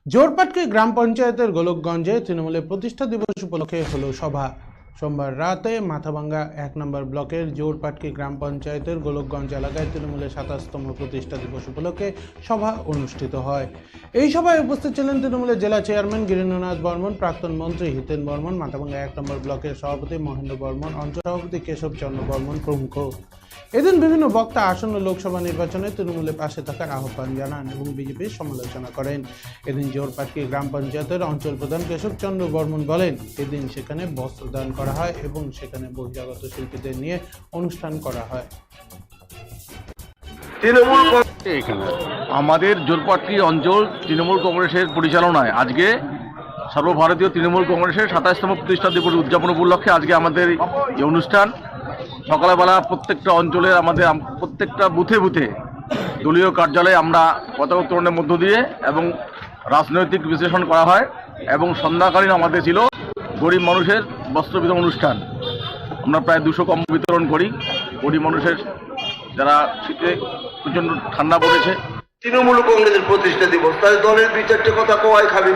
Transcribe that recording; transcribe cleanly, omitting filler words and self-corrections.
জোরপাটকি গ্রাম পঞ্চায়েতের গোলকগঞ্জে তৃণমূলের প্রতিষ্ঠা দিবস উপলক্ষে হলো সভা। সোমবার রাতে মাথাভাঙ্গা ১ নম্বর ব্লকের জোরপাটকি গ্রাম পঞ্চায়েতের গোলকগঞ্জ এলাকায় তৃণমূলের ২৭তম প্রতিষ্ঠা দিবস উপলক্ষে সভা অনুষ্ঠিত হয়। এই সভায় উপস্থিত ছিলেন তৃণমূলের জেলা চেয়ারম্যান গিরীন্দ্রনাথ বর্মন, প্রাক্তন মন্ত্রী হিতেন বর্মন, মাথাভাঙ্গা ১ নম্বর ব্লকের সভাপতি মহেন্দ্র বর্মন, অঞ্চল সভাপতি কেশব চন্দ্র বর্মন প্রমুখ। এদিন বিভিন্ন বক্তা আসন্ন লোকসভা নির্বাচনে তৃণমূলের পাশে থাকার আহ্বান জানান এবং বিজেপির সমালোচনা করেন। এদিন জোরপাটকি গ্রাম পঞ্চায়েতের অঞ্চল প্রধান কেশব চন্দ্র বর্মন বলেন, এদিন সেখানে বস্ত্রদান করা হয় এবং সেখানে বহিরাগত শিল্পীদের নিয়ে অনুষ্ঠান করা হয়। তৃণমূল আমাদের জোরপাটকি অঞ্চল তৃণমূল কংগ্রেসের পরিচালনায় আজকে সর্বভারতীয় তৃণমূল কংগ্রেসের ২৭তম প্রতিষ্ঠা দিবস উদযাপন উপলক্ষে আজকে আমাদের এই অনুষ্ঠান। সকালবেলা প্রত্যেকটা অঞ্চলের আমাদের প্রত্যেকটা বুথে বুথে দলীয় কার্যালয়ে আমরা পতাকা উত্তোলনের মধ্য দিয়ে এবং রাজনৈতিক বিশ্লেষণ করা হয় এবং সন্ধ্যাকালীন আমাদের ছিল গরিব মানুষের বস্ত্র বিতরণ অনুষ্ঠান। আমরা প্রায় ২০০ কম্বল বিতরণ করি গরিব মানুষের, যারা শীতে প্রচণ্ড ঠান্ডা পড়েছে। তৃণমূল কংগ্রেসের প্রতিষ্ঠা দিবস, তাহলে দলের ২-৪টে কথা কোয়াই খাবে।